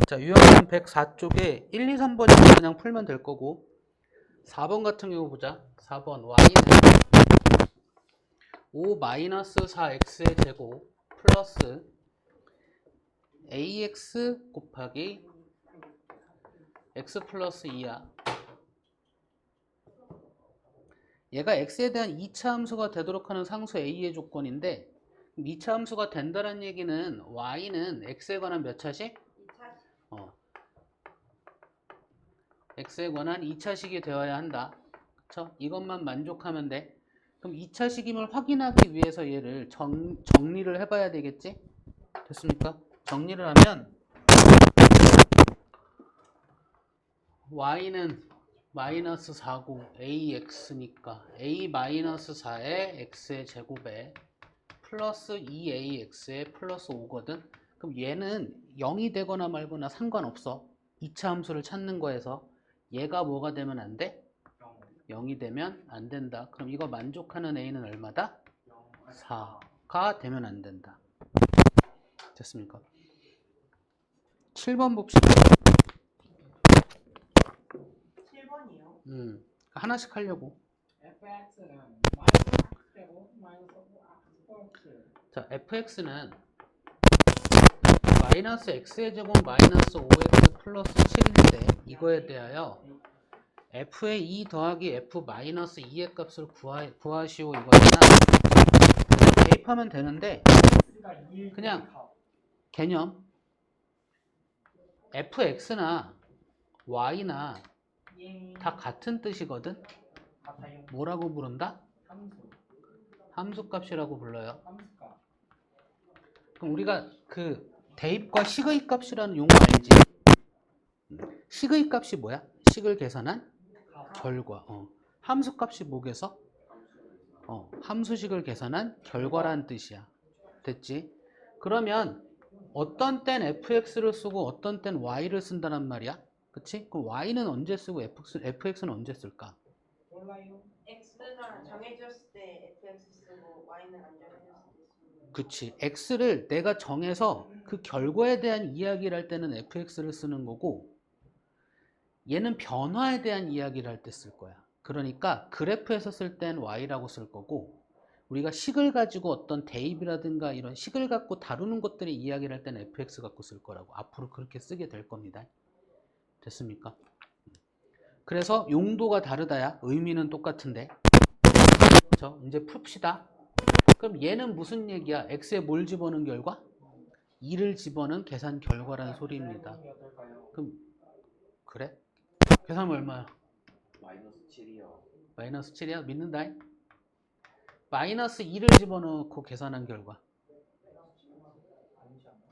자, 유형은 104쪽에 1, 2, 3번이면 그냥 풀면 될 거고 4번 같은 경우 보자. 4번 y는 5-4x의 제곱 플러스 ax 곱하기 x 플러스 2야. 얘가 x에 대한 2차 함수가 되도록 하는 상수 a의 조건인데 2차 함수가 된다는 얘기는 y는 x에 관한 몇 차식? x에 관한 2차식이 되어야 한다. 그쵸? 이것만 만족하면 돼. 그럼 2차식임을 확인하기 위해서 얘를 정리를 해봐야 되겠지? 됐습니까? 정리를 하면 y는 마이너스 4고 ax니까 a 마이너스 4의 x의 제곱에 플러스 2ax의 플러스 5거든. 그럼 얘는 0이 되거나 말거나 상관없어. 2차 함수를 찾는 거에서 얘가 뭐가 되면 안 돼? 0이 되면 안 된다. 그럼 이거 만족하는 a는 얼마다? 4가 되면 안 된다. 됐습니까? 7번 봅시다. 7번이요? 하나씩 하려고. fx는 마이너스 x제곱 마이너스 5x. 자, fx는 마이너스 x의 제곱 마이너스 5x 플러스 7인데 이거에 대하여 f의 2 더하기 f 마이너스 2의 값을 구하시오 이거잖아. 대입하면 되는데 그냥 개념 fx나 y나 다 같은 뜻이거든. 뭐라고 부른다? 함수값이라고 불러요. 그럼 우리가 그 대입과 식의 값이라는 용어 알지? 식의 값이 뭐야? 식을 계산한 결과. 함수값이 뭐겠어? 함수식을 계산한 결과란 뜻이야. 됐지? 그러면 어떤 땐 fx를 쓰고 어떤 땐 y를 쓴다는 말이야. 그치? 그럼 y는 언제 쓰고 fx는 언제 쓸까? 몰라요. x가 정해졌을 때 fx 쓰고 y는 안 정해졌을 때 쓰고. 그치. x를 내가 정해서 그 결과에 대한 이야기를 할 때는 fx를 쓰는 거고 얘는 변화에 대한 이야기를 할 때 쓸 거야. 그러니까 그래프에서 쓸 땐 y라고 쓸 거고 우리가 식을 가지고 어떤 대입이라든가 이런 식을 갖고 다루는 것들의 이야기를 할 때는 fx 갖고 쓸 거라고 앞으로 그렇게 쓰게 될 겁니다. 됐습니까? 그래서 용도가 다르다야. 의미는 똑같은데. 그렇죠? 이제 풉시다. 그럼 얘는 무슨 얘기야? x에 뭘 집어넣은 결과? 2를 집어넣은 계산 결과라는 소리입니다. 그럼 그래? 계산하면 얼마야? 마이너스 7이요. 마이너스 7이야? 믿는다. 마이너스 2를 집어넣고 계산한 결과.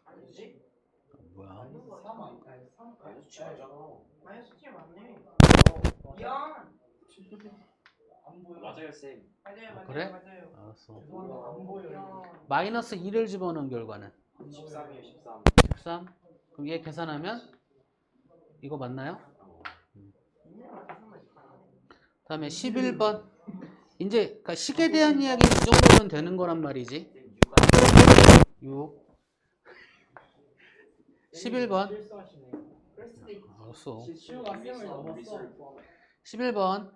아니지? 뭐야? 마이너스 7 맞잖아. 마이너스 7 맞네. 맞아. 미안. 안 보여. 맞아요 쌤. 맞아요. 그래? 맞아요. 알았어. 죄송한데 안 보여요. 미안. 마이너스 2를 집어넣은 결과는 13이에요 13. 13. 그럼 얘 계산하면 이거 맞나요? 다음에 11번. 이제 그러니까 식에 대한 이야기 이 정도면 되는 거란 말이지. 쌤 6가 6. 11번. 실수하시네. 그럴 수도 있지. 알았어. 시우가 쌤을 넘었어. 11번.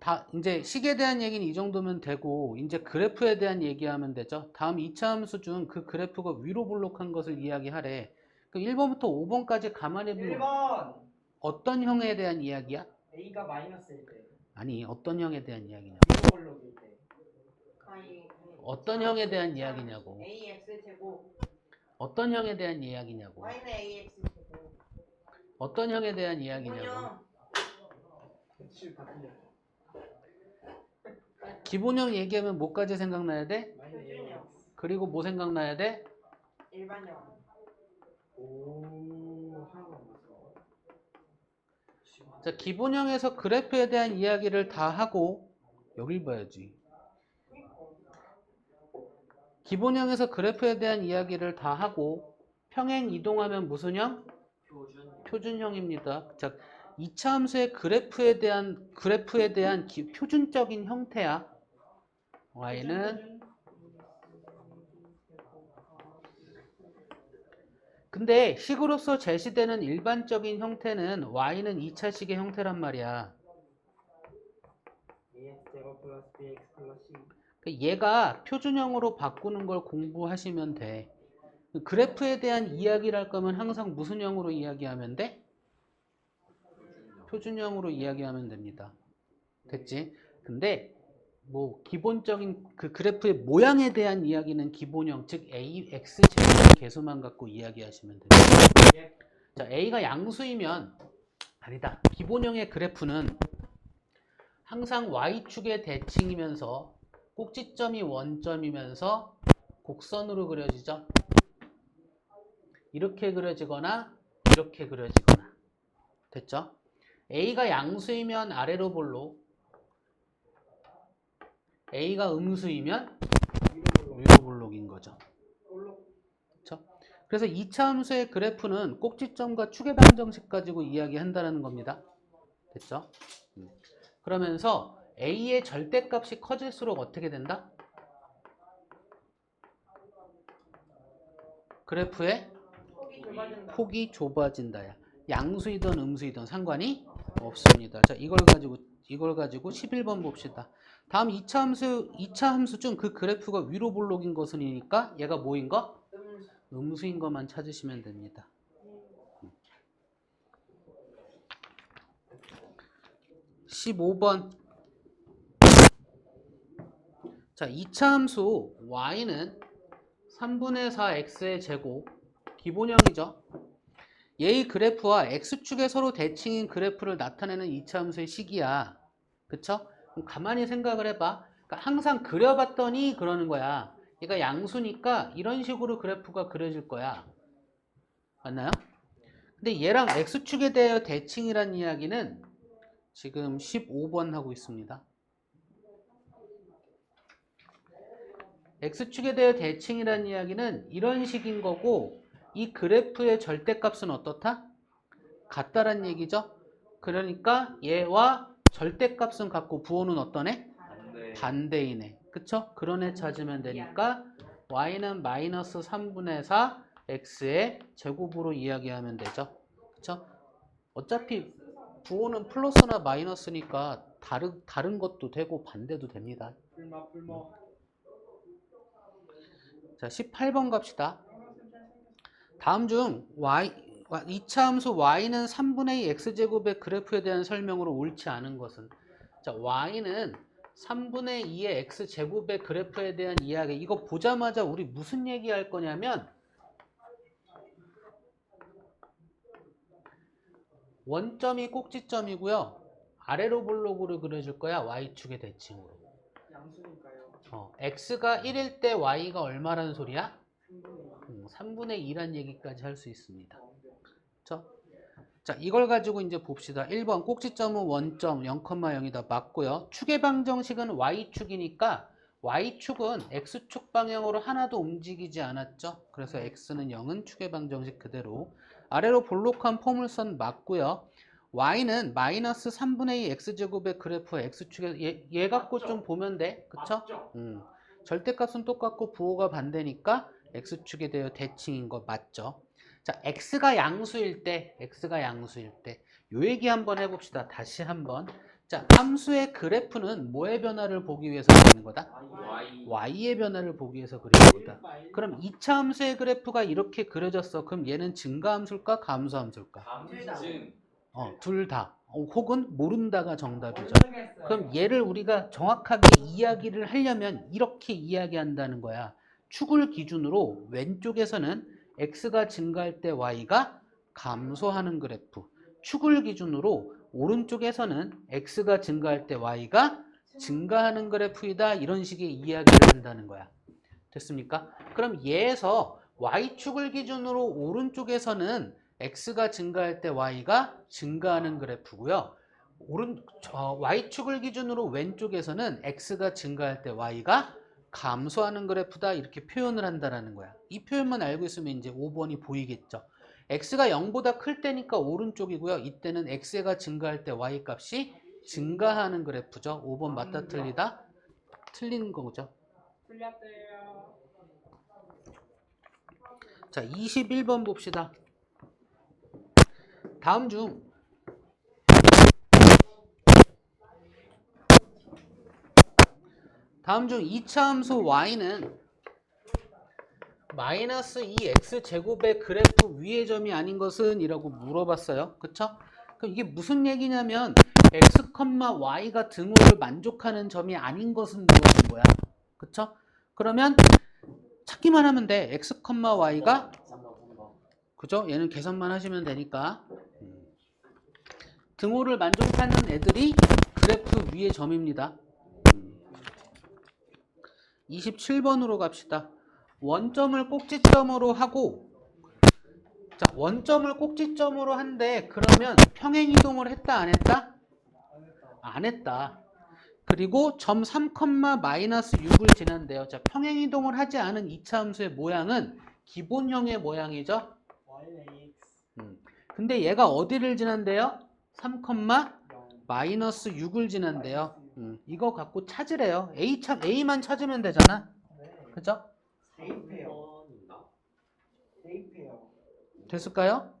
다 이제 식에 대한 얘기는 이 정도면 되고 이제 그래프에 대한 얘기하면 되죠. 다음 2차 함수 중 그 그래프가 위로 볼록한 것을 이야기하래. 그럼 1번부터 5번까지 가만히 보면 1번. 어떤 형에 대한 이야기야? A가 마이너스일 때. 아니 어떤 형에 대한 이야기냐고. 미로블록일 때. 아니, 어떤 형에 대한 이야기냐고. ax 제곱 어떤 형에 대한 이야기냐고. y는 ax 제곱. 어떤 형에 대한 이야기냐고. 기본형. 그치 다 틀려. 기본형 얘기하면 뭐까지 생각나야 돼? 표준형. 그리고 뭐 생각나야 돼? 일반형. 오 하나도 안 맞어. 자, 기본형에서 그래프에 대한 이야기를 다 하고 여길 봐야지. 기본형에서 그래프에 대한 이야기를 다 하고 평행 이동하면 무슨 형? 표준형입니다. 자, 2차 함수의 그래프에 대한 표준적인 형태야. y는 근데 식으로서 제시되는 일반적인 형태는 y는 2차식의 형태란 말이야. ax 제곱 플러스 bx 플러스 c. 얘가 표준형으로 바꾸는 걸 공부하시면 돼. 그래프에 대한 이야기를 할 거면 항상 무슨 형으로 이야기하면 돼? 표준형으로 이야기하면 됩니다. 됐지? 근데 뭐 기본적인 그 그래프의 모양에 대한 이야기는 기본형, 즉 a, x 제곱의 개수만 갖고 이야기하시면 됩니다. 예. 자, a가 양수이면 아니다. 기본형의 그래프는 항상 y축의 대칭이면서 꼭지점이 원점이면서 곡선으로 그려지죠. 이렇게 그려지거나 이렇게 그려지거나. 됐죠? a가 양수이면 아래로 볼록, a가 음수이면 위로 볼록인 거죠. 그렇죠? 그래서 2차 함수의 그래프는 꼭지점과 축의 방정식 가지고 이야기한다는 겁니다. 됐죠? 그러면서 a의 절대값이 커질수록 어떻게 된다? 그래프의 폭이 좁아진다. 폭이 좁아진다야. 양수이든 음수이든 상관이 없습니다. 자, 이걸 가지고 11번 봅시다. 다음 2차 함수 중 그 그래프가 위로 볼록인 것은이니까 얘가 뭐인 거? 음수인 것만 찾으시면 됩니다. 15번. 자, 2차 함수 y는 3분의 4x의 제곱, 기본형이죠. 얘의 그래프와 x축의 서로 대칭인 그래프를 나타내는 2차 함수의 식이야. 그쵸? 그럼 가만히 생각을 해봐. 그러니까 항상 그려봤더니 그러는 거야. 얘가 양수니까 이런 식으로 그래프가 그려질 거야. 맞나요? 근데 얘랑 x축에 대하여 대칭이란 이야기는 지금 15번 하고 있습니다. x축에 대하여 대칭이란 이야기는 이런 식인 거고, 이 그래프의 절대값은 어떻다? 같다란 얘기죠. 그러니까 얘와 절대값은 같고 부호는 어떤 애? 반대이네. 그쵸? 그런 애 찾으면 되니까 y는 마이너스 3분의 4 x의 제곱으로 이야기하면 되죠. 그쵸? 어차피 부호는 플러스나 마이너스니까 다른 것도 되고 반대도 됩니다. 불마. 자, 18번 갑시다. 다음 중 2차 함수 y는 3분의 2 x제곱의 그래프에 대한 설명으로 옳지 않은 것은? 자, y는 3분의 2의 x제곱의 그래프에 대한 이야기. 이거 보자마자 우리 무슨 얘기할 거냐면 원점이 꼭지점이고요. 아래로 볼록으로 그려줄 거야. y축의 대칭으로. 양수니까요. x가 1일 때 y가 얼마라는 소리야? 3분의 3분의 2란 얘기까지 할 수 있습니다. 그렇죠? 자, 이걸 가지고 이제 봅시다. 1번 꼭지점은 원점 0,0이다. 맞고요. 축의 방정식은 y축이니까 y축은 x축 방향으로 하나도 움직이지 않았죠. 그래서 x는 0은 축의 방정식 그대로. 아래로 볼록한 포물선 맞고요. y는 마이너스 3분의 2 x제곱의 그래프 x축에 얘 갖고 좀 보면 돼. 그쵸? 절대값은 똑같고 부호가 반대니까 x축에 대해 대칭인 거 맞죠? 자, x가 양수일 때, 요 얘기 한번 해봅시다. 다시 한번. 자, 함수의 그래프는 뭐의 변화를 보기 위해서 그리는 거다? y의 변화를 보기 위해서 그리는 거다. 그럼 2차 함수의 그래프가 이렇게 그려졌어. 그럼 얘는 증가함수일까? 감소함수일까? 둘 다. 혹은 모른다가 정답이죠. 그럼 얘를 우리가 정확하게 이야기를 하려면 이렇게 이야기한다는 거야. 축을 기준으로 왼쪽에서는 x가 증가할 때 y가 감소하는 그래프. 축을 기준으로 오른쪽에서는 x가 증가할 때 y가 증가하는 그래프이다. 이런 식의 이야기를 한다는 거야. 됐습니까? 그럼 얘에서 y축을 기준으로 오른쪽에서는 x가 증가할 때 y가 증가하는 그래프고요. y축을 기준으로 왼쪽에서는 x가 증가할 때 y가 감소하는 그래프다. 이렇게 표현을 한다는 거야. 이 표현만 알고 있으면 이제 5번이 보이겠죠. x가 0보다 클 때니까 오른쪽이고요. 이때는 x가 증가할 때 y 값이 증가하는 그래프죠. 5번 맞다 틀리다? 틀린 거죠. 틀렸대요. 자, 21번 봅시다. 다음 중 이차함수 y는 마이너스 2x제곱의 그래프 위의 점이 아닌 것은? 이라고 물어봤어요. 그쵸? 그럼 이게 무슨 얘기냐면 x, y가 등호를 만족하는 점이 아닌 것은 물어본 거야. 그쵸? 그러면 찾기만 하면 돼. x, y가 3번. 그죠? 얘는 계산만 하시면 되니까 등호를 만족하는 애들이 그래프 위의 점입니다. 27번으로 갑시다. 원점을 꼭지점으로 하고, 자, 원점을 꼭지점으로 한데 그러면 평행이동을 했다 안 했다? 안 했다. 그리고 점 3, 마이너스 6을 지난대요. 자, 평행이동을 하지 않은 이차함수의 모양은 기본형의 모양이죠. y는 ax 근데 얘가 어디를 지난대요? 3, 0 마이너스 6을 지난대요. 이거 갖고 찾으래요. A만 찾으면 되잖아. 네. 그죠? 대입해요. 3번인가? 대입해요. 됐을까요?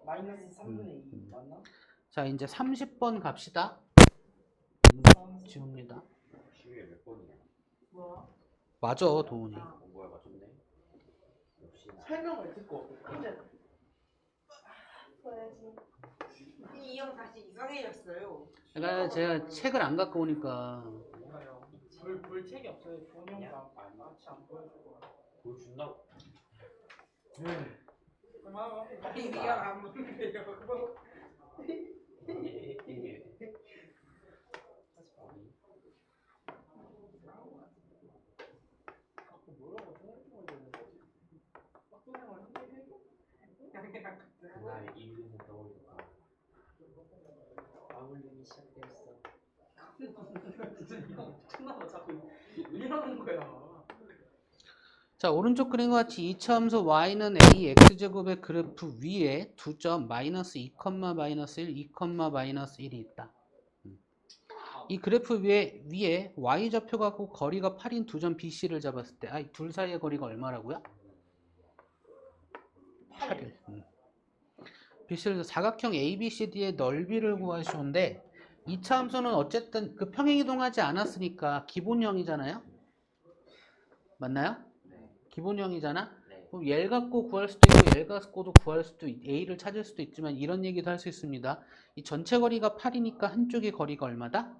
마이너스 3분의 2 맞나? 자, 이제 30번 갑시다. 지웁니다. 12에 몇 번이야? 뭐야? 맞아, 도훈이. 뭐야 맞췄네. 역시나. 설명을 듣고 근데 써야지. 이 형 다시 이상해졌어요. 그러니까 제가 책을 안 갖고 오니까. 몰라요. 볼 책이 없어요. 본영과 같이 안 보여주고. 보여준다고? 얼마나 이가 안 보는데요. 이게 뭐라고 생각해야 되는 거지? 빡도생활 힘들게 그날 이유는 떠오르다. 아울림이 시작됐어. 끝나고 자꾸 이러는 거야. 자, 오른쪽 그림과 같이 이차함수 y는 a x제곱의 그래프 위에 두 점 마이너스 2, 마이너스 1, 2, 마이너스 1이 있다. 이 그래프 위에 y좌표가 고 거리가 8인 두 점 BC를 잡았을 때, 둘 사이의 거리가 얼마라고요? 8일. BC를 사각형 ABCD의 넓이를 구하시는데 이차함수는 어쨌든 그 평행이동하지 않았으니까 기본형이잖아요. 맞나요? 네. 기본형이잖아. 네. 그럼 얘를 갖고 구할 수도 있고 얘를 갖고도 구할 수도 A를 찾을 수도 있지만 이런 얘기도 할 수 있습니다. 이 전체 거리가 8이니까 한쪽의 거리가 얼마다?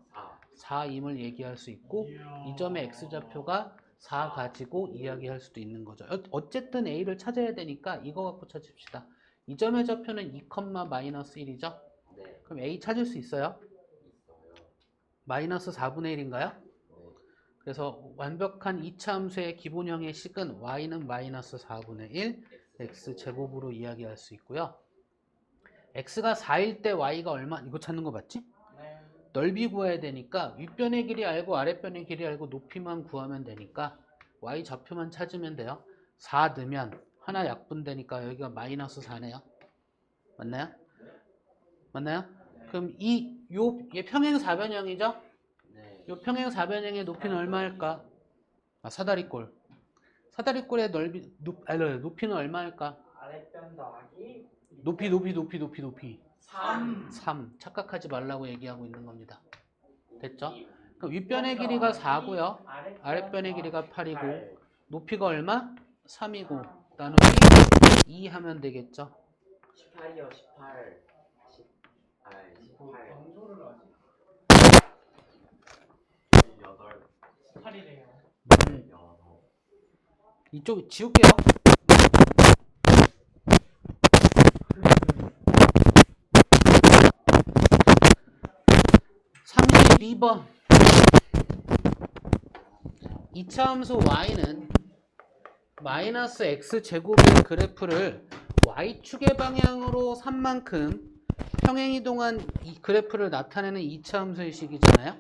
4임을 얘기할 수 있고 이 점의 X좌표가 4 가지고 이야기할 수도 있는 거죠. 어쨌든 A를 찾아야 되니까 이거 갖고 찾읍시다. 이 점의 좌표는 2, 마이너스 1이죠. 네. 그럼 A 찾을 수 있어요? 있어요. 마이너스 4분의 1인가요? 네. 그래서 완벽한 이차함수의 기본형의 식은 y는 마이너스 4분의 1 x제곱으로 이야기할 수 있고요. x가 4일 때 y가 얼마? 이거 찾는 거 맞지? 네. 넓이 구해야 되니까 윗변의 길이 알고 아랫변의 길이 알고 높이만 구하면 되니까 y 좌표만 찾으면 돼요. 4 넣으면 하나 약분되니까 여기가 마이너스 4네요. 맞나요? 맞나요? 그럼 얘 평행 4변형이죠? 네. 이 평행 4변형의 높이는 얼마일까? 사다리꼴. 사다리꼴의 높이는 얼마일까? 아랫변 더하기 높이. 3. 3. 착각하지 말라고 얘기하고 있는 겁니다. 됐죠? 그럼 윗변의 길이가 4고요. 아랫변의 길이가 8이고 높이가 얼마? 3이고 나누기 2 하면 되겠죠? 18이요. 18. 18. 방조를 하지. 8. 8이래요. 이쪽 지울게요. (32번) 이차함수 y는 마이너스 x제곱의 그래프를 y축의 방향으로 3만큼 평행이동한 이 그래프를 나타내는 이차함수의 식이잖아요.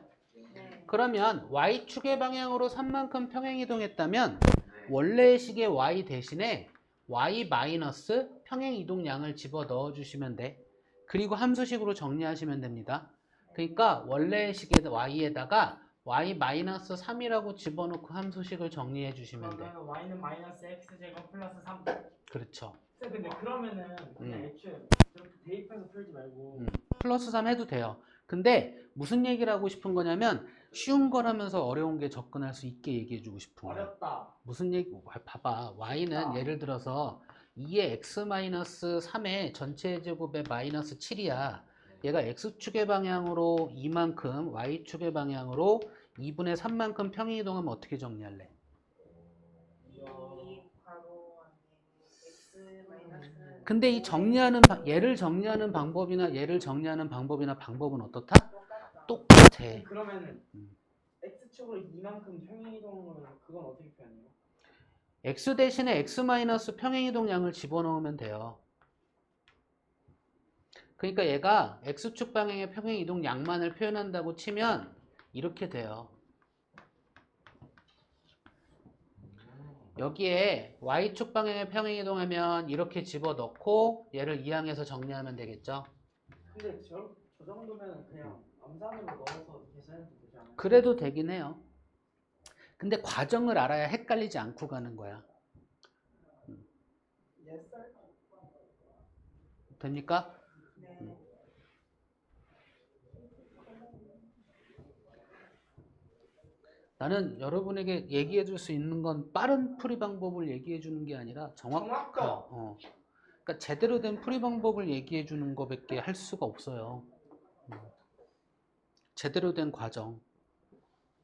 네. 그러면 y축의 방향으로 3만큼 평행이동했다면 원래의 식의 y 대신에 y 마이너스 평행이동량을 집어 넣어주시면 돼. 그리고 함수식으로 정리하시면 됩니다. 그러니까 원래의 식의 y에다가 y-3이라고 집어넣고 함수식을 정리해 주시면 돼. 그러면 y는 마이너스 x제곱 플러스 3. 그렇죠. 쌤 근데 그러면은 그냥 음. 애초에 저렇게 대입해서 풀지 말고 플러스 3 해도 돼요. 근데 무슨 얘기를 하고 싶은 거냐면 쉬운 거라면서 어려운 게 접근할 수 있게 얘기해 주고 싶은 거야. 어렵다. 무슨 얘기? 봐봐. y는 예를 들어서 2의 x-3의 전체 제곱의 마이너스 7이야. 얘가 x축의 방향으로 2만큼, y축의 방향으로 2분의 3만큼 평행이동하면 어떻게 정리할래? 이 괄호 안에 x 마이너스. 근데 이 얘를 정리하는 방법이나 얘를 정리하는 방법은 어떻다? 똑같다. 똑같아. 그러면은 음. x축으로 이만큼 평행이동을 그건 어떻게 표현해요? x 대신에 x 마이너스 평행이동량을 집어넣으면 돼요. 그러니까 얘가 x축 방향의 평행이동량만을 표현한다고 치면 이렇게 돼요. 여기에 y축 방향의 평행이동하면 이렇게 집어넣고 얘를 이항해서 정리하면 되겠죠. 근데 저 정도면 그냥 암산으로 넣어서 계산해도 되지 않아요? 그래도 되긴 해요. 근데 과정을 알아야 헷갈리지 않고 가는 거야. Yes, sir. 됩니까? 네. 나는 여러분에게 얘기해 줄 수 있는 건 빠른 풀이 방법을 얘기해 주는 게 아니라 정확한, 정확도. 그러니까 제대로 된 풀이 방법을 얘기해 주는 것밖에 할 수가 없어요. 제대로 된 과정.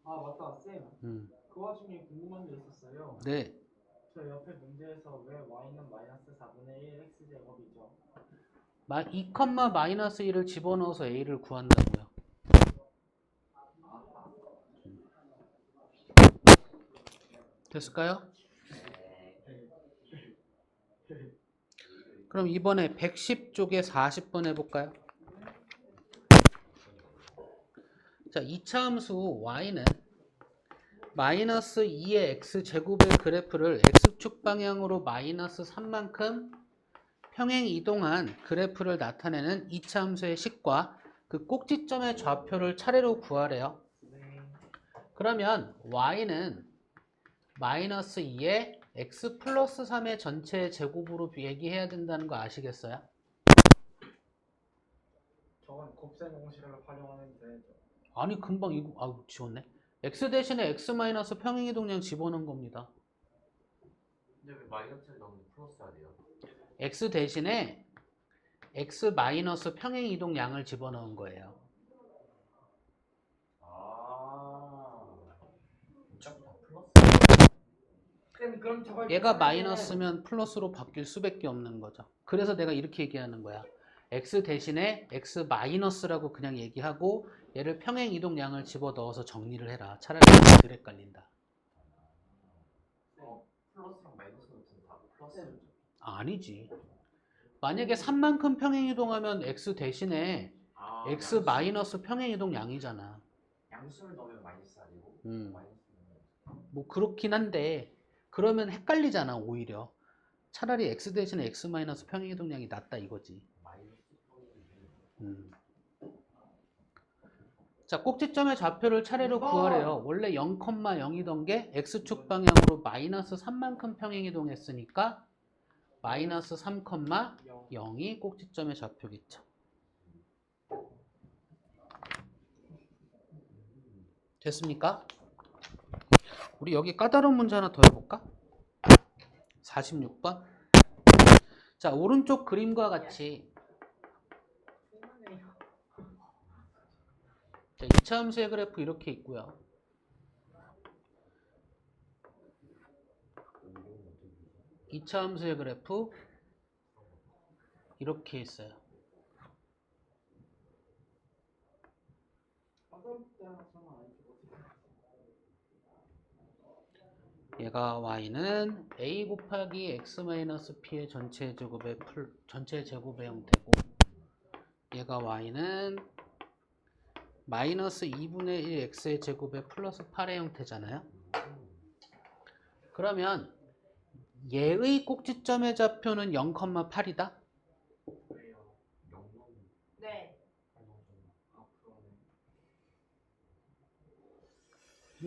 아 맞다 쌤. 그 와중에 궁금한 게 있었어요. 네. 저 옆에 문제에서 왜 y는 마이너스 4분의 1 x제곱이죠? 2, 마이너스 1을 집어넣어서 a를 구한다고요. 됐을까요? 그럼 이번에 110쪽에 40번 해볼까요? 자, 2차 함수 y는 마이너스 2의 x제곱의 그래프를 x축 방향으로 마이너스 3만큼 평행 이동한 그래프를 나타내는 2차 함수의 식과 그 꼭지점의 좌표를 차례로 구하래요. 그러면 y는 마이너스 2의 x 플러스 3의 전체 제곱으로 얘기해야 된다는 거 아시겠어요? 저건 곱셈 공식을 활용하면 되죠. 아니 금방 이거 지웠네. x 대신에 x 마이너스 평행이동량 집어넣은 겁니다. 근데 왜 마이너스를 넣으면 플러스 해야 돼요? x 대신에 x 마이너스 평행이동량을 집어넣은 거예요. 어차피 다 플러스. 쌤 그럼 저걸 얘가 계산할 때는 마이너스면 플러스로 바뀔 수밖에 없는 거죠. 그래서 내가 이렇게 얘기하는 거야. x 대신에 x 마이너스라고 그냥 얘기하고 얘를 평행이동량을 집어넣어서 정리를 해라. 차라리 덜 헷갈린다. 플러스랑 마이너스는 다 플러스죠. 아니지. 만약에 3만큼 평행이동하면 x 대신에 x 마이너스 평행이동량이잖아. 양수를 넣으면 마이너스 아니고 뭐 그렇긴 한데 그러면 헷갈리잖아 오히려. 차라리 x 대신에 x 마이너스 평행이동량이 낫다 이거지. 자, 꼭지점의 좌표를 차례로 구하래요. 원래 0,0이던 게 x축 방향으로 마이너스 3만큼 평행이동했으니까 마이너스 3,0이 꼭지점의 좌표겠죠. 됐습니까? 우리 여기 까다로운 문제 하나 더 해볼까? 46번. 자, 오른쪽 그림과 같이 자, 2차 함수의 그래프 이렇게 있고요. 이 2차 함수의 그래프 이렇게 있어요. 얘가 y는 a 곱하기 x-p의 전체 제곱의 형태고 얘가 y는 마이너스 2분의 1 x의 제곱의 플러스 8의 형태잖아요. 그러면 얘의 꼭지점의 좌표는 0,8이다? 네.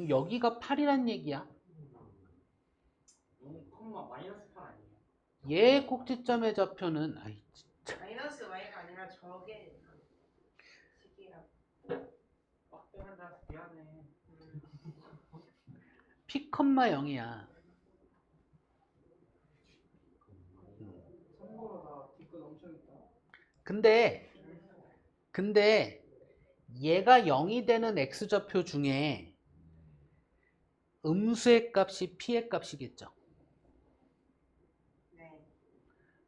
여기가 8이란 얘기야. 0,-8 아니에요? 얘의 꼭지점의 좌표는 아이 마이너스 y가 아니라 저게 식이라. 빡대한다 미안해. P, 0이야. 참고로 나 뒤끝 엄청 있다. 근데 얘가 0이 되는 x좌표 중에 음수의 값이 p의 값이겠죠. 네.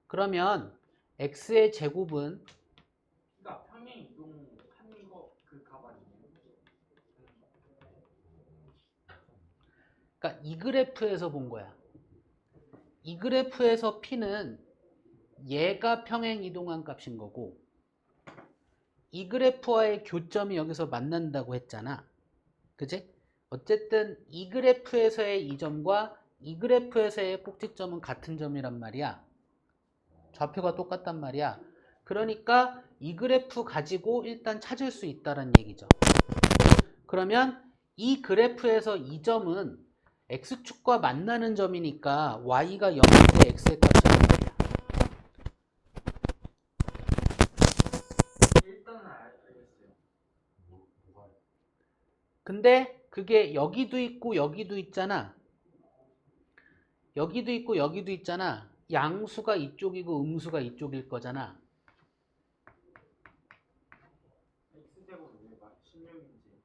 그러면 x의 제곱은 그러니까 평행 이동한 거 그 값 아니에요? 그러니까 이 그래프에서 본 거야. 이 그래프에서 p는 얘가 평행 이동한 값인 거고 이 그래프와의 교점이 여기서 만난다고 했잖아. 그지? 어쨌든 이 그래프에서의 이 점과 이 그래프에서의 꼭지점은 같은 점이란 말이야. 좌표가 똑같단 말이야. 그러니까 이 그래프 가지고 일단 찾을 수 있다는 얘기죠. 그러면 이 그래프에서 이 점은 x축과 만나는 점이니까 y가 0일 때 x의 값이란 말이야. 일단은 알겠어요. 뭐가 근데 그게 여기도 있고 여기도 있잖아. 여기도 있고 여기도 있잖아. 양수가 이쪽이고 음수가 이쪽일 거잖아. x제곱은 왜 16인지.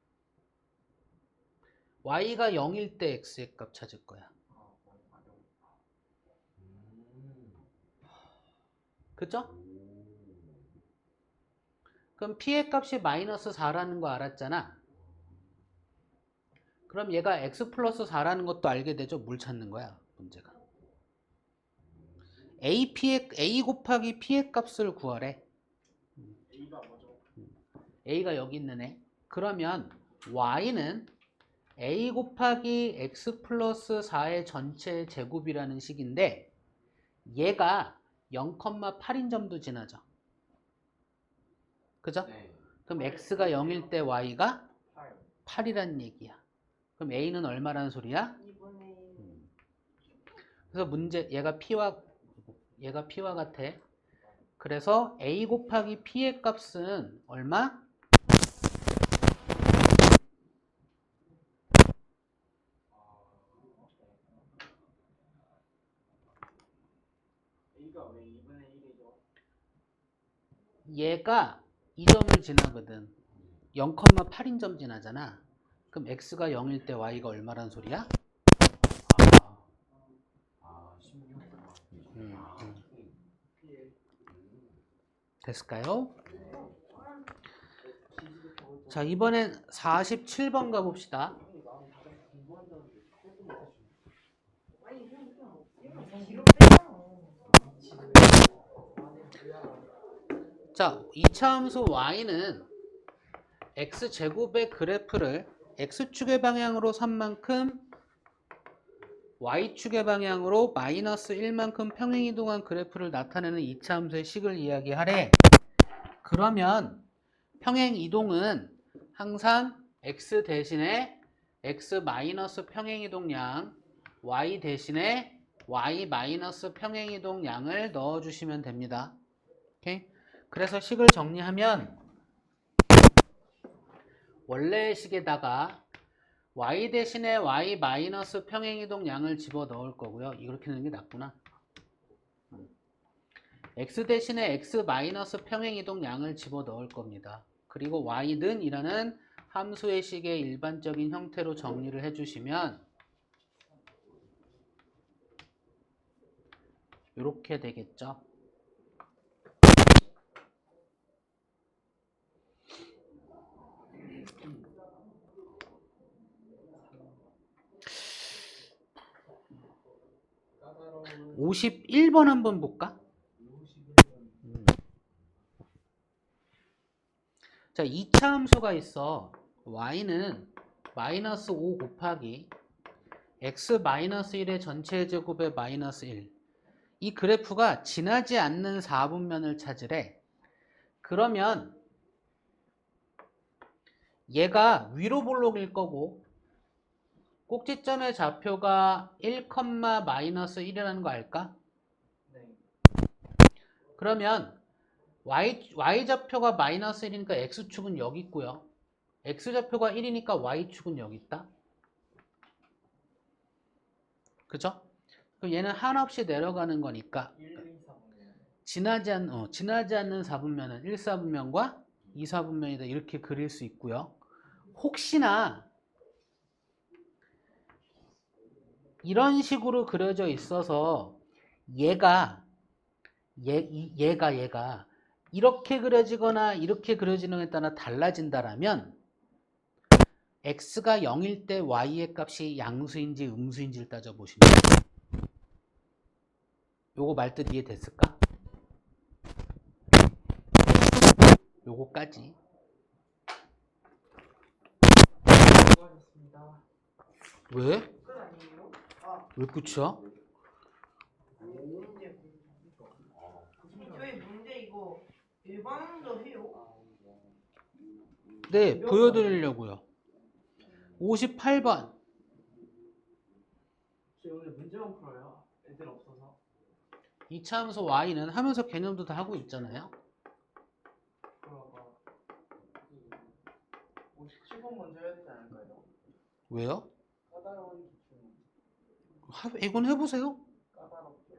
y가 0일 때 x의 값 찾을 거야. 그죠? 그럼 p의 값이 마이너스 4라는 거 알았잖아. 그럼 얘가 x 플러스 4라는 것도 알게 되죠. 뭘 찾는 거야 문제가. a 곱하기 p의 값을 구하래. a가 뭐죠? a가 여기 있는 애. 그러면 y는 a 곱하기 x 플러스 4의 전체 제곱이라는 식인데 얘가 0,8인 점도 지나죠. 그죠? 네. 그럼 x가 0일 때 y가 8. 8이란 얘기야. 그럼 a는 얼마라는 소리야? 2분의 1. 그래서 문제 얘가 p와 같아. 그래서 a 곱하기 p의 값은 얼마? a가 왜 2분의 1이죠? 얘가 이 점을 지나거든. 0,8인 점 지나잖아. 그럼 x가 0일 때 y가 얼마란 소리야? 16. 됐을까요? 자, 이번엔 47번 가봅시다. 아니 그냥 뒤로 빼요. 자, 이차함수 y는 x제곱의 그래프를 x축의 방향으로 3만큼 y축의 방향으로 마이너스 1만큼 평행이동한 그래프를 나타내는 이차함수의 식을 이야기하래. 그러면 평행이동은 항상 x 대신에 x 마이너스 평행이동량 y 대신에 y 마이너스 평행이동량을 넣어주시면 됩니다. 오케이? 그래서 식을 정리하면 원래의 식에다가 y 대신에 y 마이너스 평행이동량을 집어넣을 거고요. 이렇게 넣는 게 낫구나. x 대신에 x 마이너스 평행이동량을 집어넣을 겁니다. 그리고 y는 이라는 함수의 식의 일반적인 형태로 정리를 해주시면 이렇게 되겠죠. 까다로운 51번 한번 볼까? 자, 2차 함수가 있어. y는 마이너스 5 곱하기 x 마이너스 1의 전체 제곱의 마이너스 1. 이 그래프가 지나지 않는 4분면을 찾으래. 그러면 얘가 위로 볼록일 거고 꼭지점의 좌표가 1, 마이너스 1이라는 거 알까? 네. 그러면 y좌표가 마이너스 1이니까 x축은 여기 있고요. x좌표가 1이니까 y축은 여기 있다. 그죠? 그럼 얘는 한없이 내려가는 거니까 1, 2, 4분면. 지나지 않는 4분면은 1, 4분면과 2, 4분면이다. 이렇게 그릴 수 있고요. 혹시나 이런 식으로 그려져 있어서 얘가 이렇게 그려지거나 이렇게 그려지는 것에 따라 달라진다라면 x가 0일 때 y의 값이 양수인지 음수인지를 따져보시면 돼요. 요거 말뜻 이해됐을까? 요거까지. 수고하셨습니다. 왜? 끝 아니에요? 아, 왜 끝이야? 문제. 저희 문제 이거 일반도 해요? 네, 보여드리려고요. 58번. 저희 오늘 문제만 풀어요. 애들 없어서. 이차함수 y는 하면서 개념도 다 하고 있잖아요. 그러가 57번 먼저 해야 되지 않을까요? 왜요? 까다로운 기준. 이건 해보세요. 까다롭죠.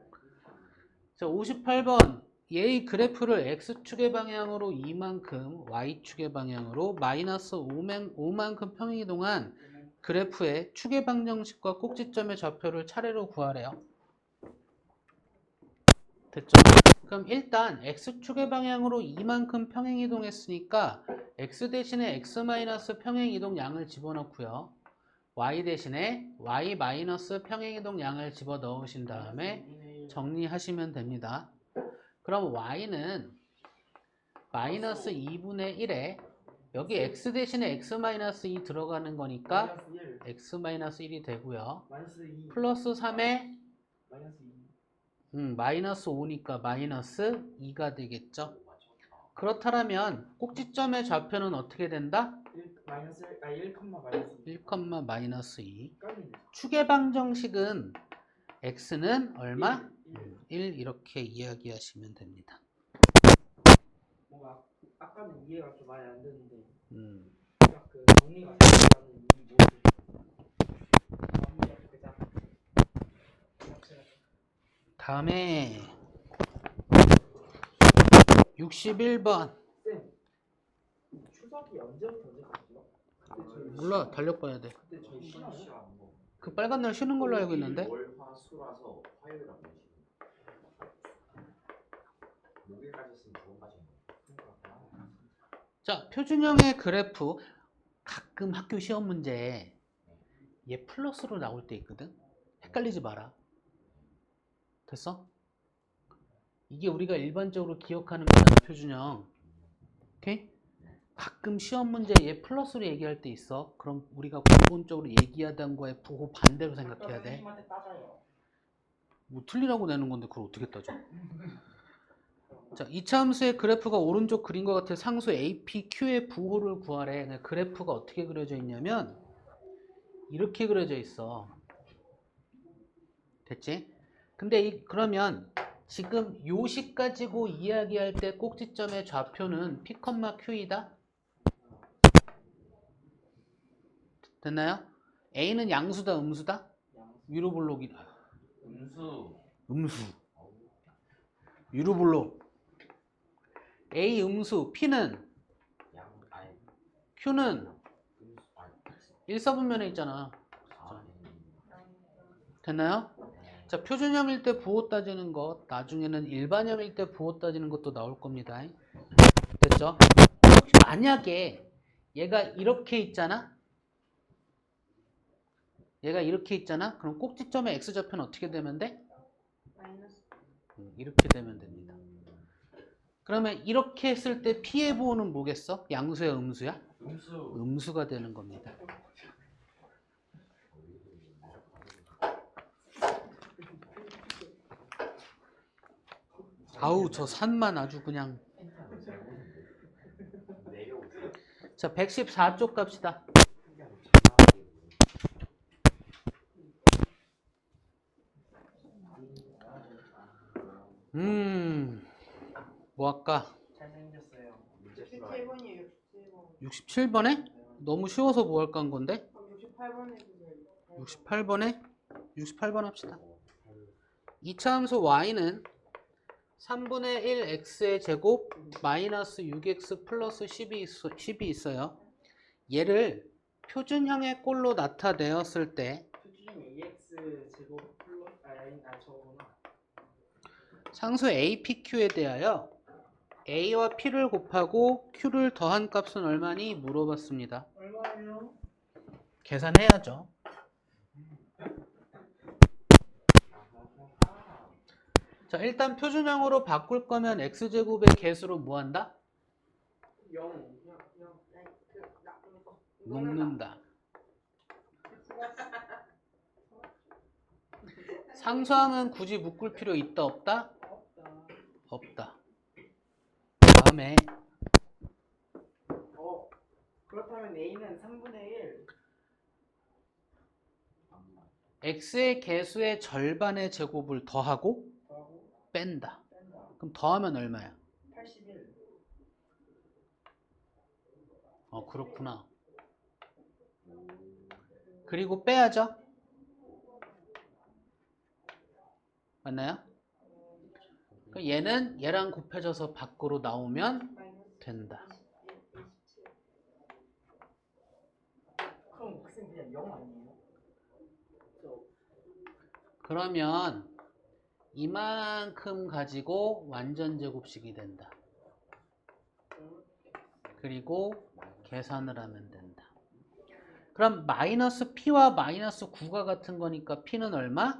자, 58번. 얘의 그래프를 x축의 방향으로 2만큼, y축의 방향으로 마이너스 5만큼 평행이동한 그래프의 축의 방정식과 꼭지점의 좌표를 차례로 구하래요. 됐죠? 그럼 일단 x축의 방향으로 2만큼 평행이동했으니까 x 대신에 x 마이너스 평행이동 양을 집어넣고요. y 대신에 y 마이너스 평행이동 양을 집어넣으신 다음에 정리하시면 됩니다. 그럼 y는 마이너스 2분의 1에 여기 x 대신에 x 마이너스 2 들어가는 거니까 마이너스 1. x 마이너스 1이 되고요. 마이너스 2. 플러스 3에 마이너스 2. 마이너스 5니까 마이너스 2가 되겠죠. 그렇다면 꼭지점의 좌표는 어떻게 된다? 1, 마이너스 1, 마이너스 2. 1, 마이너스 2. 깜이네. 축의 방정식은 x는 얼마? 1. 1 이렇게 이야기하시면 됩니다. 뭔가 아까는 이해가 좀 많이 안 되는데 음. 그 정리가 되는 이 모습. 정리가 그냥 다음에 61번. 쌤, 추석이 언제부터 언제까지요? 몰라, 달력봐야 돼. 그때 저희 쉬나요? 그 빨간 날 쉬는 걸로 알고 있는데. 월화수라서 화요일 안 쉬는 목요일까지 했으면 좋은 자, 표준형의 그래프 가끔 학교 시험 문제에 얘 플러스로 나올 때 있거든. 헷갈리지 마라. 됐어? 이게 우리가 일반적으로 기억하는 거잖아, 표준형. 오케이? 가끔 시험 문제에 얘 플러스로 얘기할 때 있어. 그럼 우리가 기본적으로 얘기하던 거에 부호 반대로 생각해야 돼. 선생님한테 따져요. 뭐 틀리라고 내는 건데 그걸 어떻게 따져? 자, 이차 함수의 그래프가 오른쪽 그림과 같은 상수 APQ의 부호를 구하래. 그래프가 어떻게 그려져 있냐면 이렇게 그려져 있어. 됐지? 근데 그러면 지금 요식 가지고 이야기할 때 꼭지점의 좌표는 P, Q이다? 됐나요? A는 양수다, 음수다? 위로 볼록이다. 음수. 위로 볼록. A 음수, P는 Q는 1, 4분면에 있잖아. 됐나요? 자, 표준형일 때 부호 따지는 것, 나중에는 일반형일 때 부호 따지는 것도 나올 겁니다. 됐죠? 만약에 얘가 이렇게 있잖아? 얘가 이렇게 있잖아? 그럼 꼭지점의 x좌표는 어떻게 되면 돼? 마이너스. 이렇게 되면 됩니다. 그러면 이렇게 했을 때 P의 부호는 뭐겠어? 양수야, 음수야? 음수가 되는 겁니다. 아우, 저 산만 아주 그냥. 자, 114쪽 갑시다. 뭐 할까? 잘생겼어요. 문제 풀어야 67번이에요. 67번. 67번에? 너무 쉬워서 뭐 할까 한 건데? 그럼 68번 해주세요. 68번에? 68번 합시다. 이차함수 y는 3분의 1 x의 제곱 마이너스 6x 플러스 10이 있어요. 얘를 표준형의 꼴로 나타내었을 때 표준이 EX 제곱 플러스 저거구나. 상수 a, p, q에 대하여 a와 p를 곱하고 q를 더한 값은 얼마니? 물어봤습니다. 얼마예요? 계산해야죠. 자, 일단 표준형으로 바꿀 거면 x제곱의 개수로 뭐 한다? 0. 묶는다. 상수항은 굳이 묶을 필요 있다 없다? 없다. 없다. 다음에 그렇다면 A는 3분의 1. x의 개수의 절반의 제곱을 더하고 더하고 뺀다. 뺀다. 그럼 더하면 얼마야? 81. 그렇구나. 그리고 빼야죠. 맞나요? 그럼 얘는 얘랑 곱해져서 밖으로 나오면 된다. 그럼 학생 그냥 0 아니에요? 그러면 이만큼 가지고 완전 제곱식이 된다. 그리고 계산을 하면 된다. 그럼 마이너스 p와 마이너스 9가 같은 거니까 p는 얼마?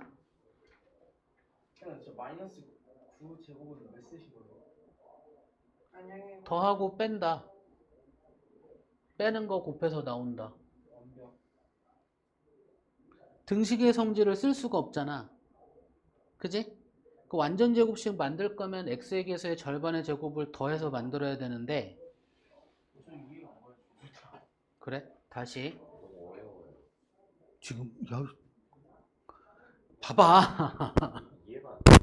그냥 저 마이너스 9 제곱은 왜 쓰신 거예요? 안녕히 더하고 뺀다. 빼는 거 곱해서 나온다. 완벽. 등식의 성질을 쓸 수가 없잖아. 그지? 그 완전 제곱식 만들 거면 x의 개수의 절반의 제곱을 더해서 만들어야 되는데 저 이해가 안 가요. 그래? 다시 너무 어려워요. 지금 야 봐봐. 이해가 안 돼.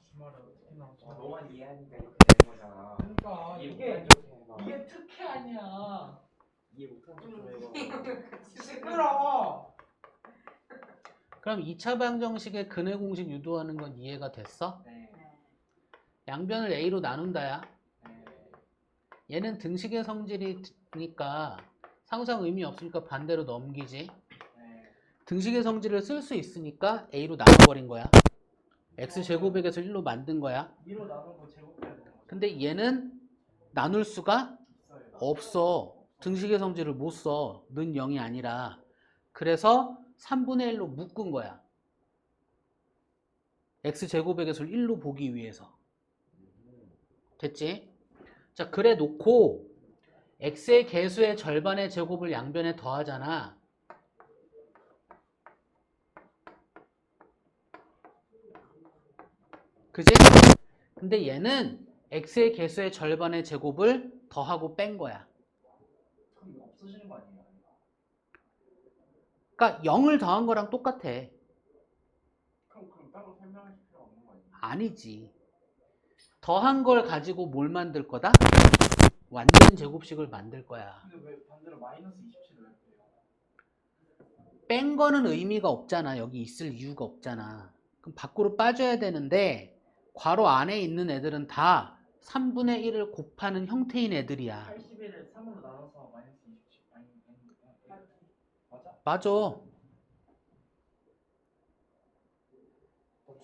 주말에 어떻게 나오지? 너만 이해하니까 이렇게 되는 거잖아. 그러니까 이해 이게 못한 척 해봐. 이게 특혜 아니야. 이해 못한 척 좀 해봐. 시끄러. 그럼 2차 방정식의 근해 공식 유도하는 건 이해가 됐어? 네. 양변을 a로 나눈다야. 네. 얘는 등식의 성질이니까 상수항 의미 없으니까 반대로 넘기지. 네. 등식의 성질을 쓸 수 있으니까 a로 나눠버린 거야. x제곱에게서 1로 만든 거야. 2로 나눈 거 제곱해야 되는 거죠? 근데 얘는 나눌 수가 있어요. 없어. 등식의 성질을 못 써. 는 0이 아니라. 그래서 3분의 1로 묶은 거야. x제곱에게서 1로 보기 위해서. 됐지? 자, 그래 놓고 x의 개수의 절반의 제곱을 양변에 더하잖아. 그지? 근데 얘는 x의 개수의 절반의 제곱을 더하고 뺀 거야. 그럼 이거 없어지는 거 아니에요? 그러니까 0을 더한 거랑 똑같아. 그럼 따로 설명하실 필요 없는 거 아니에요? 아니지. 더한 걸 가지고 뭘 만들 거다? 완전 제곱식을 만들 거야. 근데 왜 반대로 마이너스 27을 왜 빼요? 뺀 거는 의미가 없잖아. 여기 있을 이유가 없잖아. 그럼 밖으로 빠져야 되는데 괄호 안에 있는 애들은 다 3분의 1을 곱하는 형태인 애들이야. 81을 3으로 나눠서 마이너스 27 맞아? 맞아.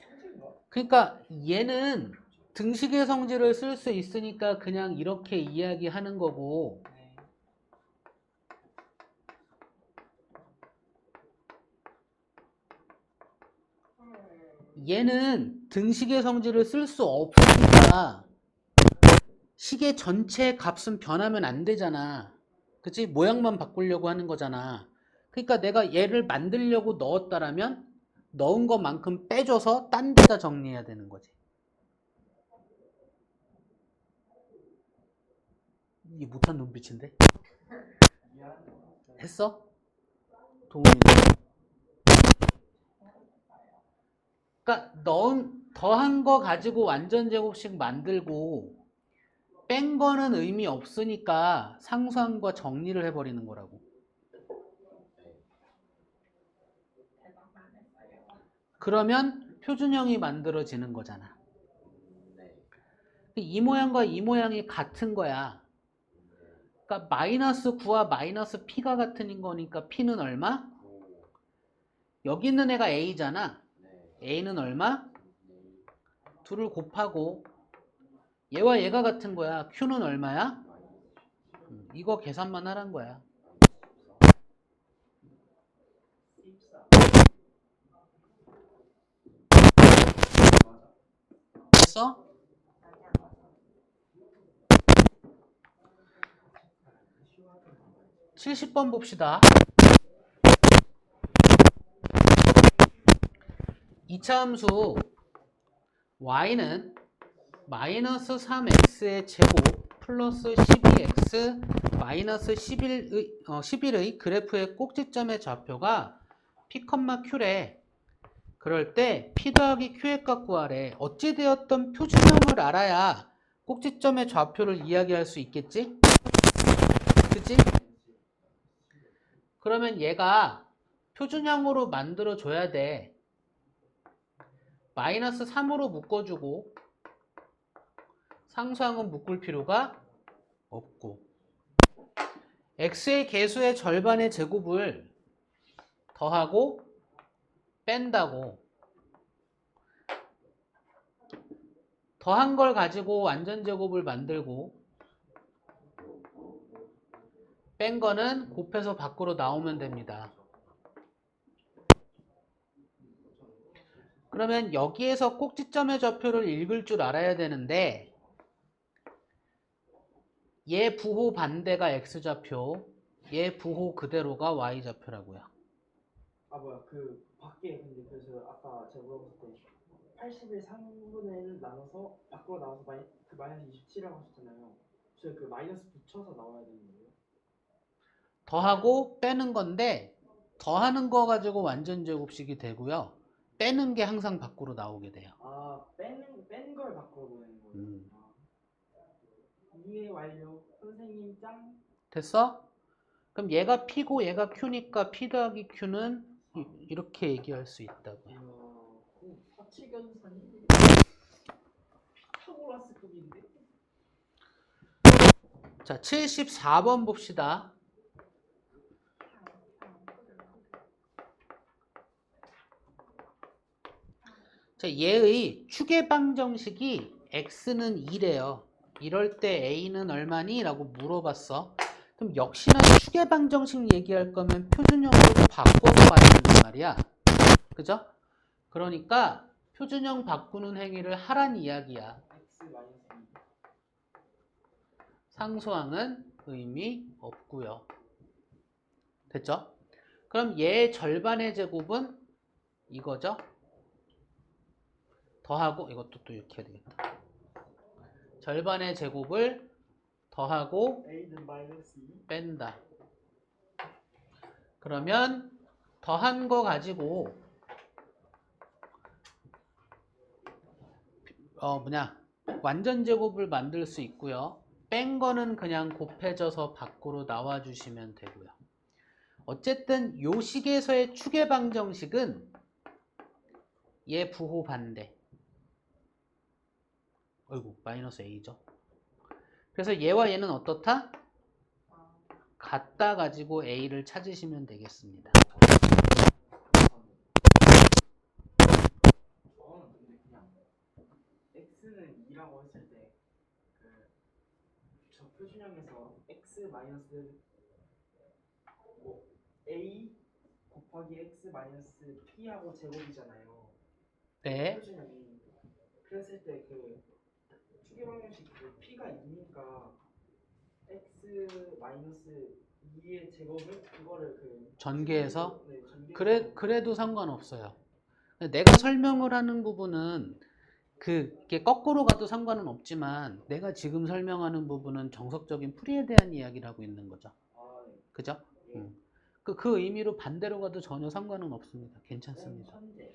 천재인가? 그러니까 얘는 등식의 성질을 쓸 수 있으니까 그냥 이렇게 이야기하는 거고 네. 얘는 등식의 성질을 쓸 수 없으니까 식의 전체 값은 변하면 안 되잖아. 그치? 모양만 바꾸려고 하는 거잖아. 그러니까 내가 얘를 만들려고 넣었다라면 넣은 것만큼 빼줘서 딴 데다 정리해야 되는 거지. 이게 못한 눈빛인데? 미안. 했어? 도훈이도? 그러니까 더한 거 가지고 완전 제곱식 만들고 뺀 거는 의미 없으니까 상수한 거 정리를 해버리는 거라고. 그러면 표준형이 만들어지는 거잖아. 이 모양과 이 모양이 같은 거야. 그러니까 마이너스 9와 마이너스 P가 같은 거니까 P는 얼마? 여기 있는 애가 A잖아. A는 얼마? 2를 곱하고 얘와 얘가 같은 거야. Q는 얼마야? 이거 계산만 하란 거야. 됐어? 70번 봅시다. 2차 함수 y는 마이너스 3x의 제곱 플러스 12x 마이너스 11의 그래프의 꼭지점의 좌표가 p, q래. 그럴 때 p 더하기 q의 값 구하래. 어찌되었던 표준형을 알아야 꼭지점의 좌표를 이야기할 수 있겠지? 그치? 그러면 얘가 표준형으로 만들어줘야 돼. 마이너스 3으로 묶어주고 상수항은 묶을 필요가 없고 x의 개수의 절반의 제곱을 더하고 뺀다고. 더한 걸 가지고 완전 제곱을 만들고 뺀 거는 곱해서 밖으로 나오면 됩니다. 그러면 여기에서 꼭지점의 좌표를 읽을 줄 알아야 되는데 얘 부호 반대가 x좌표, 얘 부호 그대로가 y좌표라고요. 아 뭐야 그 밖에 근데 그래서 아까 제가 물어봤을 때 80을 3분의 1 나눠서 밖으로 나와서 그 마이너스 27이라고 하셨잖아요. 저 그 마이너스 붙여서 나와야 되는 거예요? 더하고 빼는 건데 더하는 거 가지고 완전 제곱식이 되고요. 빼는 게 항상 밖으로 나오게 돼요. 아 뺀 걸 밖으로 보내는 거예요. 이해 완료. 선생님 짱. 됐어? 그럼 얘가 P고 얘가 Q니까 P 더하기 Q는 이렇게 얘기할 수 있다고요. 사칙연산이 피타고라스급인데? 자, 74번 봅시다. 자, 얘의 추계 방정식이 x는 2래요. 이럴 때 a는 얼마니? 라고 물어봤어. 그럼 역시나 추계 방정식 얘기할 거면 표준형으로 바꿔서 가야 된단 말이야. 그죠? 그러니까 표준형 바꾸는 행위를 하란 이야기야. x 마이너스 2. 상수항은 의미 없고요. 됐죠? 그럼 얘의 절반의 제곱은 이거죠? 더하고 이것도 또 이렇게 해야 되겠다. 절반의 제곱을 더하고 a는 마이너스 2. 뺀다. 그러면 더한 거 가지고 완전 제곱을 만들 수 있고요. 뺀 거는 그냥 곱해져서 밖으로 나와 주시면 되고요. 어쨌든 요 식에서의 추계 방정식은 얘 부호 반대. 어이구, 마이너스 a죠. 그래서 얘와 얘는 어떻다? 같다 가지고 a를 찾으시면 되겠습니다. 저는 근데 그냥 x는 2라고 했을 때 저 표준형에서 x 마이너스 뭐 a 곱하기 x 마이너스 p하고 제곱이잖아요. 네. 표준형이. 그랬을 때 그 추계 방정식 그 p가 2니까 x 마이너스 2의 제곱을 그거를 그 전개해서? 네, 전개해서 그래도 상관없어요. 내가 설명을 하는 부분은 그게 거꾸로 가도 상관은 없지만 내가 지금 설명하는 부분은 정석적인 풀이에 대한 이야기를 하고 있는 거죠. 아, 네. 그죠? 예. 그 의미로 반대로 가도 전혀 상관은 없습니다. 괜찮습니다. 천재.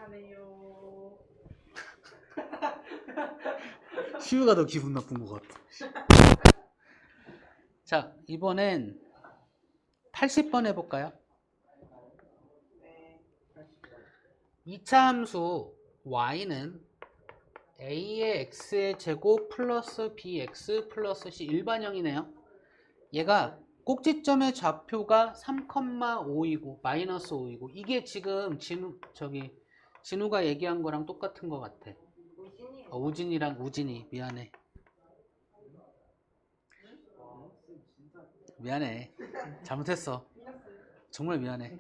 잘해요. 시우가 더 기분 나쁜 것 같아. 자, 이번엔 80번 해볼까요? 네. 2차 함수 y는 a의 x의 제곱 플러스 bx 플러스 c 일반형이네요. 얘가 꼭지점의 좌표가 3,5이고 마이너스 5이고 이게 지금 진우가 얘기한 거랑 똑같은 것 같아. 우진이. 우진이 미안해. 미안해. 잘못했어. 정말 미안해.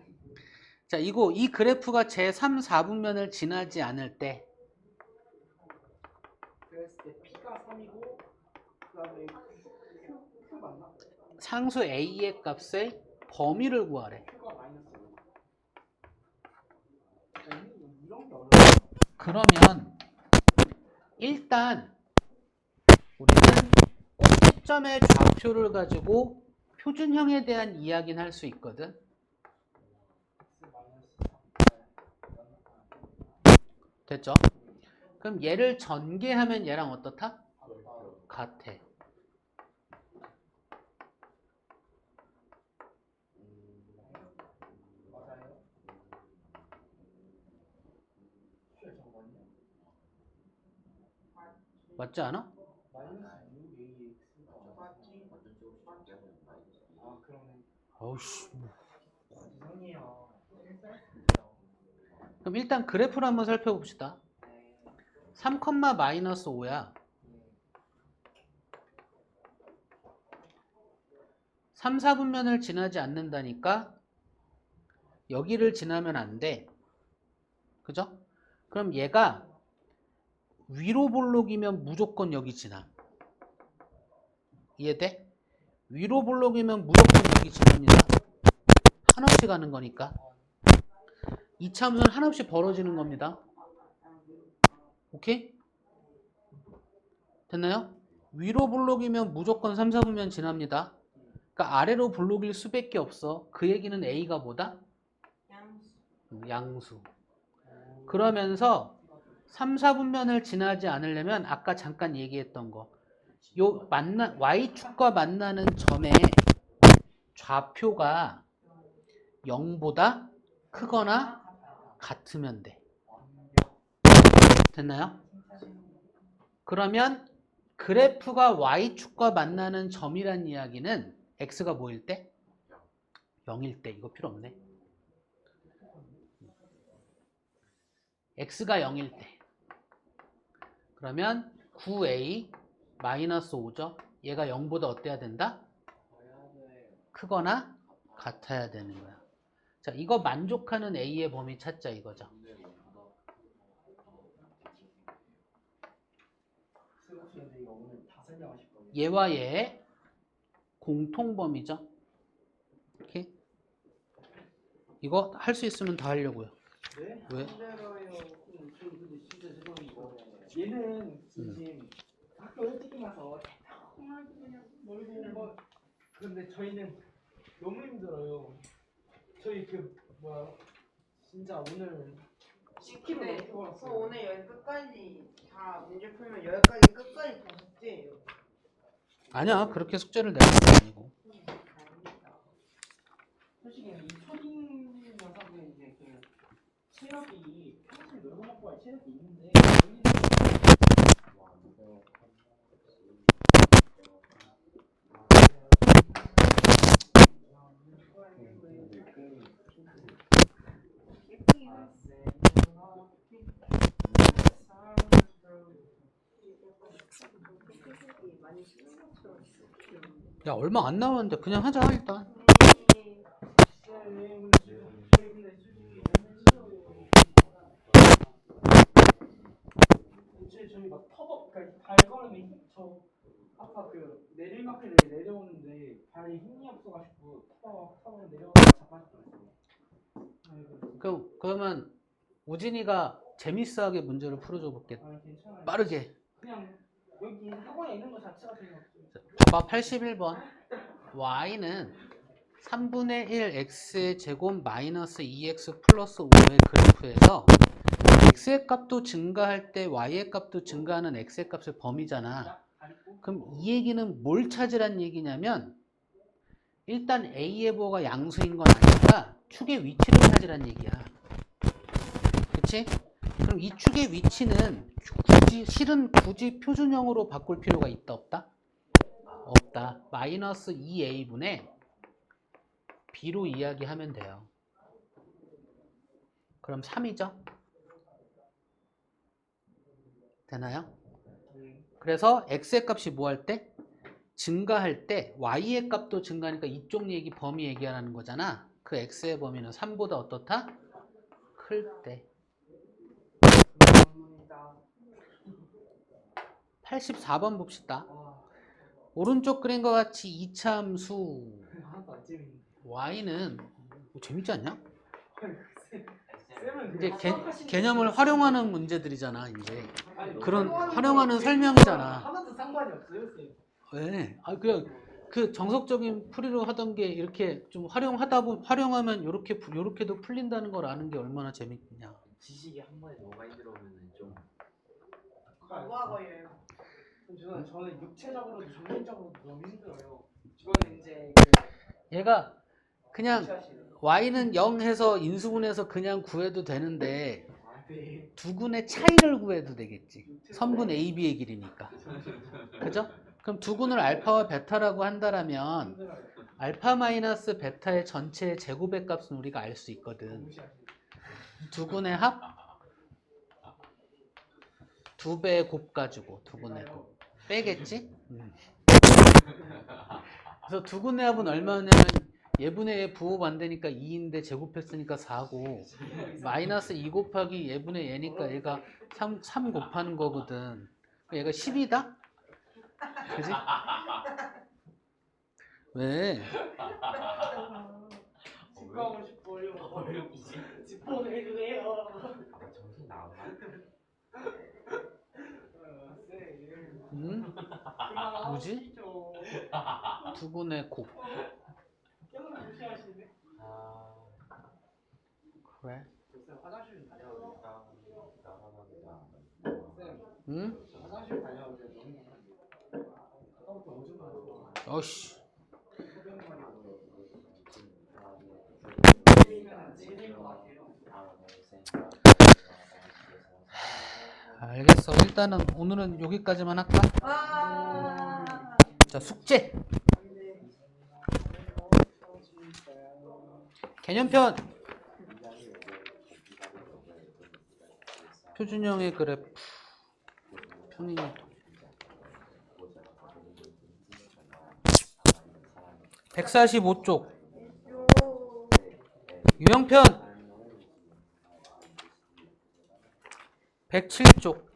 자, 이 그래프가 제 3, 4분면을 지나지 않을 때 그랬을 때 P가 3이고 그다음에 Q 맞나? 상수 A의 값의 범위를 구하래. Q가 마이너스 5. 이런 게 어려워. 그러면 일단 우리는 꼭지점의 좌표를 가지고 표준형에 대한 이야기는 할 수 있거든. 됐죠? 그럼 얘를 전개하면 얘랑 어떻다? 같아. 맞지 않아? 아 그러네. 어우씨. 죄송해요. 그럼 일단 그래프를 한번 살펴봅시다. 3, 마이너스 5야. 3, 4분면을 지나지 않는다니까 여기를 지나면 안 돼. 그죠? 그럼 얘가 위로 볼록이면 무조건 여기 지나. 이해돼? 위로 볼록이면 무조건 여기 지납니다. 한없이 가는 거니까. 2차 함수는 한없이 벌어지는 겁니다. 오케이? 됐나요? 위로 볼록이면 무조건 3, 4분면 지납니다. 그러니까 아래로 볼록일 수밖에 없어. 그 얘기는 A가 뭐다? 양수. 그러면서 3, 4분면을 지나지 않으려면 아까 잠깐 얘기했던 거. Y축과 만나는 점의 좌표가 0보다 크거나 같으면 돼. 됐나요? 그러면 그래프가 Y축과 만나는 점이란 이야기는 X가 뭐일 때? 0일 때. 이거 필요 없네. X가 0일 때. 그러면 9A 마이너스 5죠. 얘가 0보다 어때야 된다? 크거나 같아야 되는 거야. 자, 이거 만족하는 A의 범위 찾자 이거죠. 얘와 얘의 공통범위죠. 이렇게. 이거 할 수 있으면 다 하려고요. 네? 왜? 힘들어요. 저 근데 진짜 죄송해요. 얘는 진심 학교 일찍 가서 대충하게 그냥 놀고 온 거. 근데 저희는 너무 힘들어요. 저희 진짜 오늘 10km 근데 넘게 저 걸었어요. 오늘 여기 끝까지 다 문제 풀면 여기까지 끝까지 다 숙제예요. 아니야. 그렇게 숙제를 내는 건 아니고. 솔직히 이 초딩 녀석은 이제 그 체력이 평소에 놀고 먹고 할 체력이 있는데 야, 얼마 안 남았는데 그냥 하자 일단. 저희 막 터벅 발걸음이 저 아까 그 내리막길을 내려오는데 발이 힘이 없어가지고 터벅 내려오다가 자빠졌어요. 그러면 우진이가 재미있어하게 문제를 풀어줘 볼게. 아 괜찮아요. 빠르게. 그냥 여기 학원에 있는 거 자체가 재미없어요. 봐봐 81번. Y는 3분의 1 X의 제곱 마이너스 2X 플러스 5의 그래프에서 x의 값도 증가할 때 y의 값도 증가하는 x의 값의 범위잖아. 그럼 이 얘기는 뭘 찾으란 얘기냐면 일단 a의 부호가 양수인 건 아니까 축의 위치를 찾으란 얘기야. 그치? 그럼 이 축의 위치는 실은 굳이 표준형으로 바꿀 필요가 있다 없다? 없다. 마이너스 2a분의 b로 이야기하면 돼요. 그럼 3이죠? 되나요? 그래서 x의 값이 뭐 할 때? 증가할 때 y의 값도 증가하니까 이쪽 얘기 범위 얘기하라는 거잖아. 그 x의 범위는 3보다 어떻다? 클 때. 84번 봅시다. 오른쪽 그림과 같이 이차함수 하나도 안 재밌는데. y는 재밌지 않냐? 쌤은 이제 그게 생각하시는 개념을 게 활용하는 문제들이잖아. 이제 아니, 그런 활용하는 활용하는 게 설명이잖아. 하나도 상관이 없어요, 쌤. 왜? 아 그냥 그 정석적인 풀이로 하던 게 이렇게 좀 활용하면 요렇게도 풀린다는 걸 아는 게 얼마나 재밌냐. 지식이 한 번에 너무 많이 들어오면 좀 뭐가 걸려요? 저는 육체적으로도 정신적으로도 너무 힘들어요. 이거는 이제 그 얘가 그냥 무시하시는. y는 0 해서 인수분해서 그냥 구해도 되는데 아, 네. 두근의 차이를 구해도 되겠지. 선분 a, b의 길이니까. 그죠? 그럼 두근을 알파와 베타라고 한다라면 힘들어요. 알파 마이너스 베타의 전체의 제곱의 값은 우리가 알 수 있거든. 무시하시는. 두근의 합 2배의 곱 가지고 두근의 곱 빼겠지? 그래서 두근의 합은 얼마냐면 예분의 예 부호 반대니까 2인데 제곱했으니까 4고 마이너스 2 곱하기 예분의 예니까 얘가 3 곱하는 거거든. 얘가 10이다? 그지? 왜? 집 가고 싶어요. 집 보내주세요. 정신 나갔나? 응? 뭐지? 두근의 곱. 무시하시네. 그래? 쌤 화장실 다녀오세요. 쌤 응? 화장실 다녀오세요. 너무 아까부터 오줌 마셔. 어씨. 알겠어. 일단은 오늘은 여기까지만 할까? 와. 자, 숙제. 개념편. 표준형의 그래프. 평행이동. 145쪽. 유형편. 107쪽.